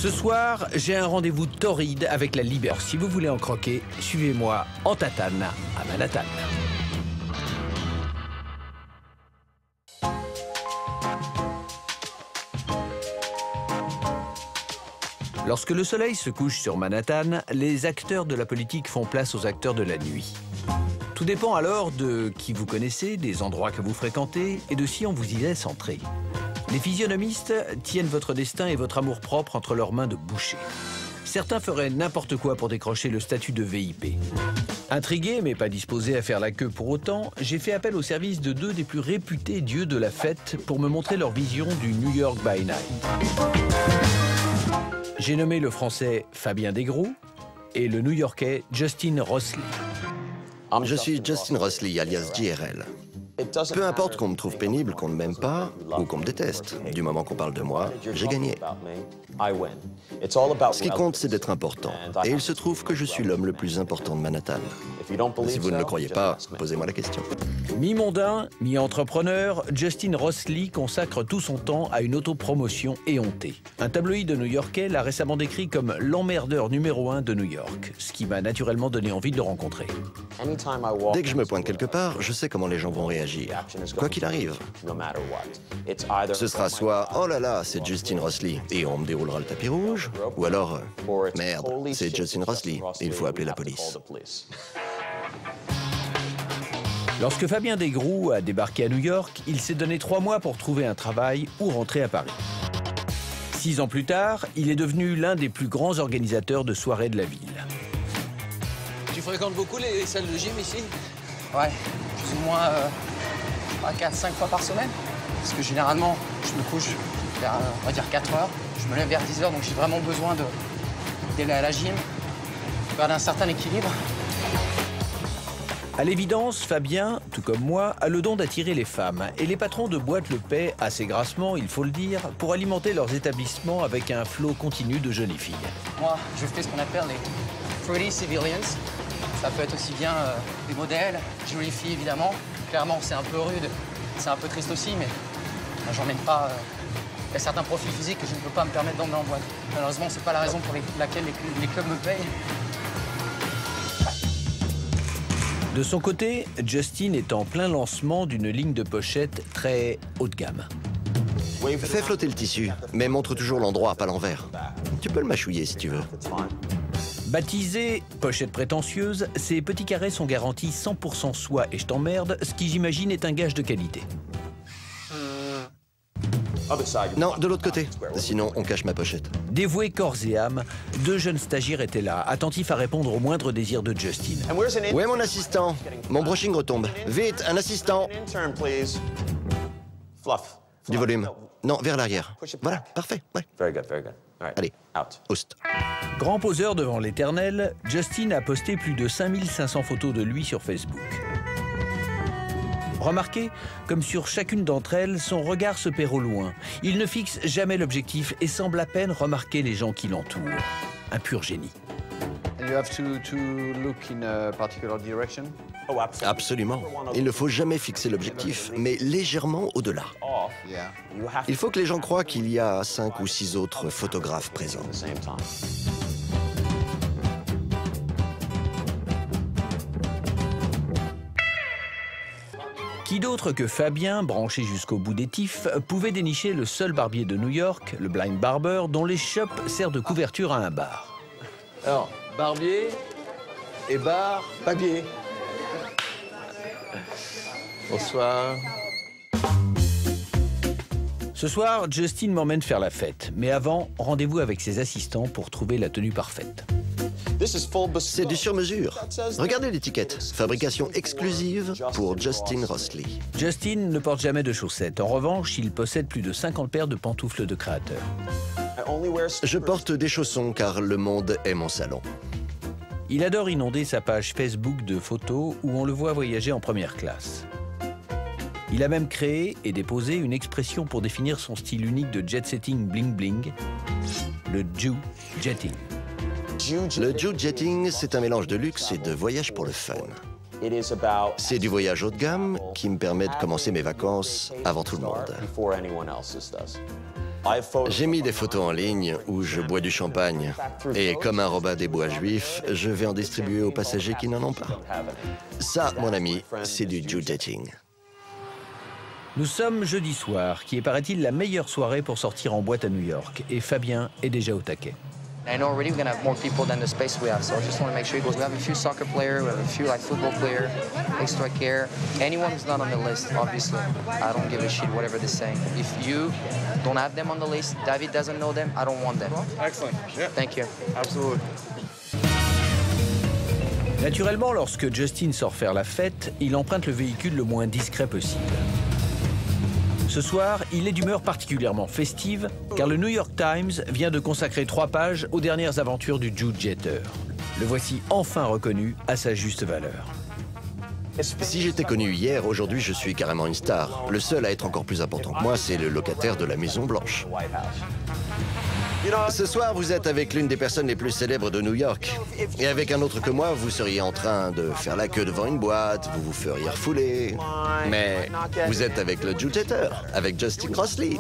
Ce soir, j'ai un rendez-vous torride avec la Liber. Si vous voulez en croquer, suivez-moi en tatane à Manhattan. Lorsque le soleil se couche sur Manhattan, les acteurs de la politique font place aux acteurs de la nuit. Tout dépend alors de qui vous connaissez, des endroits que vous fréquentez et de si on vous y laisse entrer. Les physionomistes tiennent votre destin et votre amour-propre entre leurs mains de boucher. Certains feraient n'importe quoi pour décrocher le statut de VIP. Intrigué, mais pas disposé à faire la queue pour autant, j'ai fait appel au service de deux des plus réputés dieux de la fête pour me montrer leur vision du New York by Night. J'ai nommé le français Fabien Desgros et le new-yorkais Justin Rosley. Je suis Justin Rosley, alias JRL. Peu importe qu'on me trouve pénible, qu'on ne m'aime pas ou qu'on me déteste. Du moment qu'on parle de moi, j'ai gagné. Ce qui compte, c'est d'être important. Et il se trouve que je suis l'homme le plus important de Manhattan. Si vous ne le croyez pas, posez-moi la question. Mi-mondain, mi-entrepreneur, Justin Rosley consacre tout son temps à une autopromotion éhontée. Un tabloïd new-yorkais l'a récemment décrit comme l'emmerdeur numéro 1 de New York, ce qui m'a naturellement donné envie de le rencontrer. Dès que je me pointe quelque part, je sais comment les gens vont réagir, quoi qu'il arrive. Ce sera soit « Oh là là, c'est Justin Rosley » et on me déroulera le tapis rouge, ou alors « Merde, c'est Justin Rosley, il faut appeler la police ». Lorsque Fabien Desgros a débarqué à New York, il s'est donné 3 mois pour trouver un travail ou rentrer à Paris. 6 ans plus tard, il est devenu l'un des plus grands organisateurs de soirées de la ville. Tu fréquentes beaucoup les salles de gym ici? Ouais, plus ou moins 4-5 fois par semaine. Parce que généralement, je me couche vers, on va dire, 4 heures. Je me lève vers 10 heures, donc j'ai vraiment besoin d'aller à la gym, garder un certain équilibre. À l'évidence, Fabien, tout comme moi, a le don d'attirer les femmes. Et les patrons de boîtes le paient assez grassement, il faut le dire, pour alimenter leurs établissements avec un flot continu de jolies filles. Moi, je fais ce qu'on appelle les pretty civilians. Ça peut être aussi bien des modèles, jolies filles évidemment. Clairement, c'est un peu rude, c'est un peu triste aussi, mais j'emmène pas. Il y a certains profils physiques que je ne peux pas me permettre d'emmener en boîte. Malheureusement, c'est pas la raison pour laquelle les clubs me payent. De son côté, Justin est en plein lancement d'une ligne de pochettes très haut de gamme. Fais flotter le tissu, mais montre toujours l'endroit, pas l'envers. Tu peux le mâchouiller si tu veux. Baptisés pochettes prétentieuses, ces petits carrés sont garantis 100% soie et je t'emmerde, ce qui j'imagine est un gage de qualité. Non, de l'autre côté. Sinon, on cache ma pochette. Dévoués corps et âme, 2 jeunes stagiaires étaient là, attentifs à répondre au moindre désir de Justin. Où est mon assistant? Mon brushing retombe. Vite, un assistant. Du volume. Non, vers l'arrière. Voilà, parfait. Ouais. Allez, host. Grand poseur devant l'éternel, Justin a posté plus de 5500 photos de lui sur Facebook. Remarquez, comme sur chacune d'entre elles, son regard se perd au loin. Il ne fixe jamais l'objectif et semble à peine remarquer les gens qui l'entourent. Un pur génie. Absolument. Il ne faut jamais fixer l'objectif, mais légèrement au-delà. Il faut que les gens croient qu'il y a 5 ou 6 autres photographes présents. Qui d'autre que Fabien, branché jusqu'au bout des tifs, pouvait dénicher le seul barbier de New York, le Blind Barber, dont l'échoppe sert de couverture à un bar. Alors, barbier et bar, papier. Bonsoir. Ce soir, Justin m'emmène faire la fête. Mais avant, rendez-vous avec ses assistants pour trouver la tenue parfaite. C'est du sur-mesure. Regardez l'étiquette. Fabrication exclusive pour Justin Rosley. Justin ne porte jamais de chaussettes. En revanche, il possède plus de 50 paires de pantoufles de créateur. Je porte des chaussons car le monde est mon salon. Il adore inonder sa page Facebook de photos où on le voit voyager en première classe. Il a même créé et déposé une expression pour définir son style unique de jet-setting bling-bling, le Jew-jetting. Le Jew-jetting, c'est un mélange de luxe et de voyage pour le fun. C'est du voyage haut de gamme qui me permet de commencer mes vacances avant tout le monde. J'ai mis des photos en ligne où je bois du champagne. Et comme un Robin des Bois juif, je vais en distribuer aux passagers qui n'en ont pas. Ça, mon ami, c'est du Jew dating. Nous sommes jeudi soir, qui est, paraît-il, la meilleure soirée pour sortir en boîte à New York. Et Fabien est déjà au taquet. I know already we're gonna have more people than the space we have, so I just want to make sure we have a few soccer players, we have a few like football players, extra care. Anyone who's not on the list, obviously, I don't give a shit whatever they're saying. If you don't have them on the list, David doesn't know them, I don't want them. Excellent. Yeah. Thank you. Absolutely. Naturellement, lorsque Justin sort faire la fête, il emprunte le véhicule le moins discret possible. Ce soir, il est d'humeur particulièrement festive, car le New York Times vient de consacrer 3 pages aux dernières aventures du Jew Jeter. Le voici enfin reconnu à sa juste valeur. Si j'étais connu hier, aujourd'hui je suis carrément une star. Le seul à être encore plus important que moi, c'est le locataire de la Maison Blanche. Ce soir, vous êtes avec l'une des personnes les plus célèbres de New York. Et avec un autre que moi, vous seriez en train de faire la queue devant une boîte, vous vous feriez refouler. Mais vous êtes avec le Jew Jeter, avec Justin Crossley.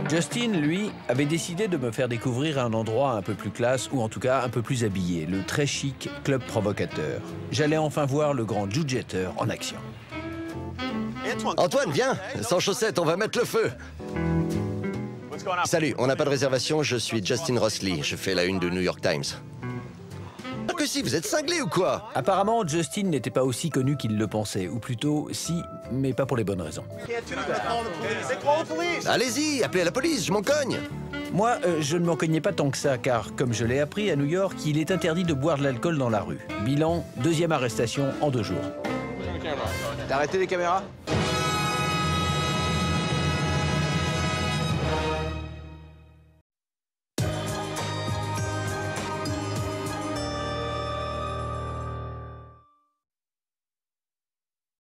Justin, lui, avait décidé de me faire découvrir un endroit un peu plus classe, ou en tout cas un peu plus habillé, le très chic Club Provocateur. J'allais enfin voir le grand Jew Jeter en action. Antoine, viens, sans chaussettes, on va mettre le feu. Salut, on n'a pas de réservation, je suis Justin Crossley, je fais la une de New York Times. Ah que si, vous êtes cinglé ou quoi? Apparemment, Justin n'était pas aussi connu qu'il le pensait, ou plutôt, si, mais pas pour les bonnes raisons. Allez-y, appelez la police, je m'en cogne. Moi, je ne m'en cognais pas tant que ça, car, comme je l'ai appris à New York, il est interdit de boire de l'alcool dans la rue. Bilan, 2e arrestation en 2 jours. T'as arrêté les caméras?